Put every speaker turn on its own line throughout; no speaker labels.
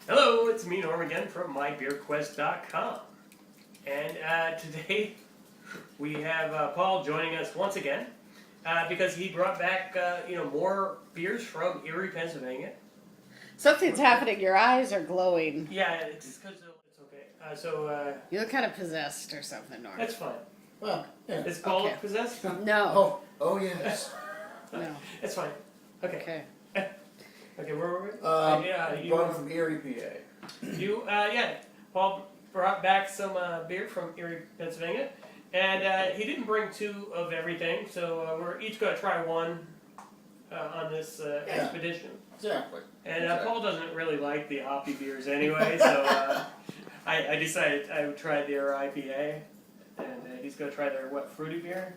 Hello, it's me, Norm, again from mybeerquest.com. And today we have Paul joining us once again because he brought back more beers from Erie, Pennsylvania.
Something's happening. Your eyes are glowing.
Yeah, it's because it's okay.
You look kind of possessed or something, Norm.
That's fine.
Well, yeah.
It's called
Okay.
possessed.
No.
Oh yes.
No.
It's fine. Okay.
Okay.
Okay, where were we?
Brought from Erie, PA.
Paul brought back some beer from Erie, Pennsylvania, and he didn't bring two of everything, so we're each going to try one on this expedition.
Exactly.
And
Exactly.
Paul doesn't really like the hoppy beers anyway, so I decided I would try their IPA, and he's going to try their fruity beer?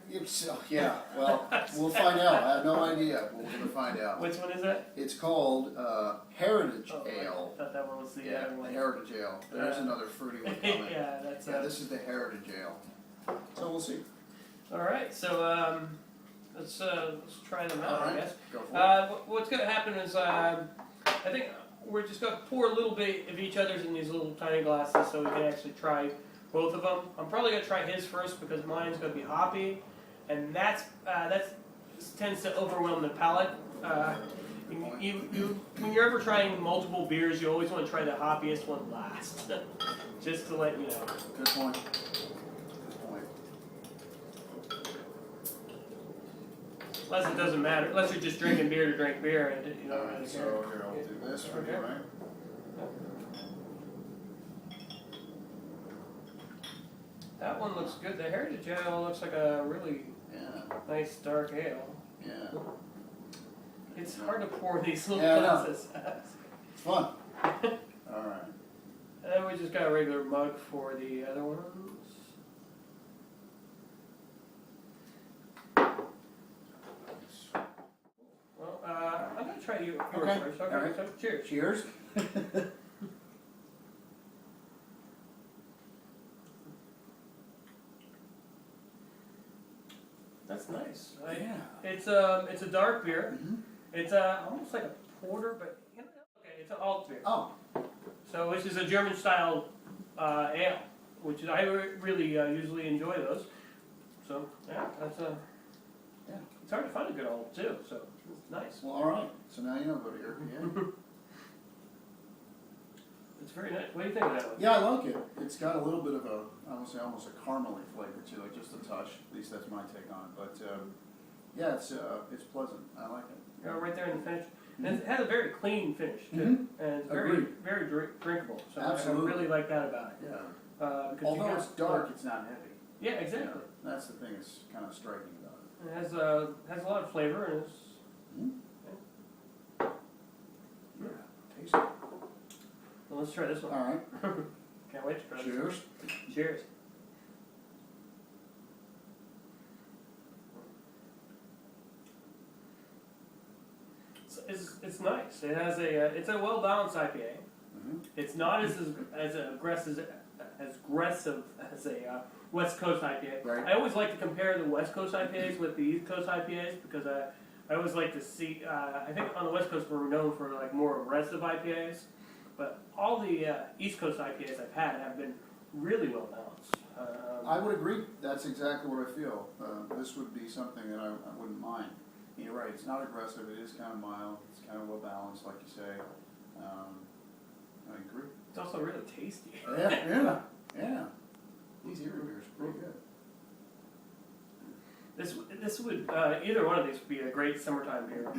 Yeah. Well, we'll find out. I have no idea. We're going to find out.
Which one is that?
It's called Heritage
Oh,
Ale.
I thought that one was the
Yeah,
other
the
one.
Heritage Ale. There's another fruity one coming.
Yeah, that's
This is the Heritage Ale. So we'll see.
all right. So let's try them out.
All right.
I guess.
Go for it.
What's going to happen is I think we're just going to pour a little bit of each other's in these little tiny glasses so we can actually try both of them. I'm probably going to try his first because mine's going to be hoppy, and that tends to overwhelm the palate. When you're ever trying multiple beers, you always want to try the hoppiest one last, just to let you know.
Good point. Good point.
Unless it doesn't matter, unless you're just drinking beer to drink beer, and you
All
don't
right.
really
So
care.
here, I'll do this for you,
Okay.
right?
That one looks good. The Heritage Ale looks like a really
Yeah.
nice dark ale.
Yeah.
It's hard to pour these little
Yeah, I know.
glasses.
It's fun. All right.
And then we just got a regular mug for the other ones. Well, I'm going to try yours
Okay.
first. Okay,
All right.
so cheers.
Cheers.
That's nice.
Yeah.
It's a dark beer.
Mm-hmm.
It's almost like a porter, but okay, it's an alt beer.
Oh.
So which is a German style ale, which is I really usually enjoy those. So yeah, that's a
Yeah.
It's hard to find a good alt too. So it's nice.
Well, all right. So now you know about Erie, PA.
It's very nice. What do you think of that one?
Yeah, I like it. It's got a little bit of a, I would say almost a caramely flavor to it, just a touch. At least that's my take on it. But yeah, it's pleasant. I like it.
Right there in the finish, and it has a very clean finish too,
Mm-hmm.
and it's
Agreed.
very drinkable. So
Absolutely.
I really like that about it.
Yeah.
Because
Although
you
it's dark, it's not heavy.
Yeah, exactly.
Yeah, that's the thing that's kind of striking about it.
It has a lot of flavor, and it's
Yeah. Taste it.
well, let's try this one.
All right.
Can't wait to try this.
Cheers.
Cheers. It's nice. It has it's a well balanced IPA.
Mm-hmm.
It's not as aggressive as a West Coast IPA.
Right.
I always like to compare the West Coast IPAs with the East Coast IPAs because I always like to see. I think on the West Coast we're known for like more aggressive IPAs, but all the East Coast IPAs I've had have been really well balanced.
I would agree. That's exactly what I feel. This would be something that I wouldn't mind. You're right. It's not aggressive. It is kind of mild. It's kind of well balanced, like you say. I agree.
It's also really tasty.
Yeah. These Erie beers are pretty good.
This would either one of these would be a great summertime beer.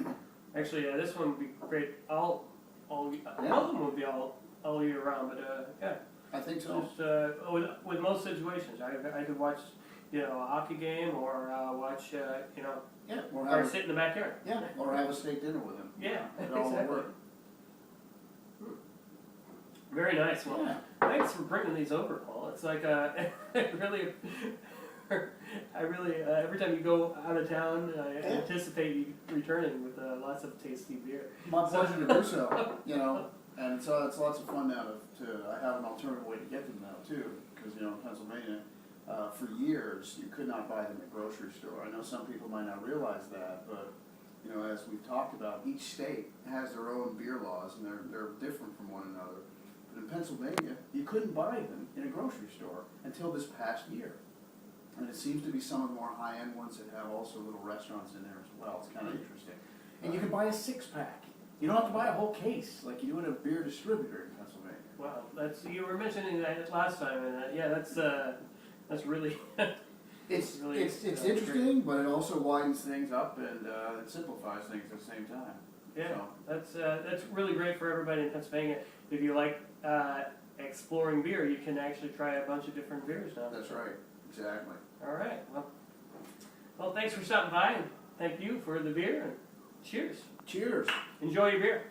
Actually, this one would be great all of them would be all year round. But yeah,
I think so.
just with most situations, I could watch a hockey game or watch
Yeah.
or sit in the backyard.
Yeah. Or have a steak dinner with him.
Yeah,
It all
exactly.
work.
Very nice. Well,
Yeah.
thanks for bringing these over, Paul. It's like really. I really, every time you go out of town, I anticipate you returning with lots of tasty beer.
My pleasure to do so. And so it's lots of fun now to I have an alternative way to get them now too, because in Pennsylvania, for years you could not buy them at the grocery store. I know some people might not realize that, but you know, as we've talked about, each state has their own beer laws, and they're different from one another. But in Pennsylvania, you couldn't buy them in a grocery store until this past year. And it seems to be some of the more high-end ones that have also little restaurants in there as well. It's kind of interesting. And you can buy a 6-pack. You don't have to buy a whole case like you do at a beer distributor in Pennsylvania.
Wow, you were mentioning that last time, and yeah, that's really.
It's
really,
interesting, but it also widens things up and it simplifies things at the same time.
Yeah,
So,
that's really great for everybody in Pennsylvania. If you like exploring beer, you can actually try a bunch of different beers now.
that's right, exactly.
All right, well, thanks for stopping by, and thank you for the beer, and cheers.
Cheers.
Enjoy your beer.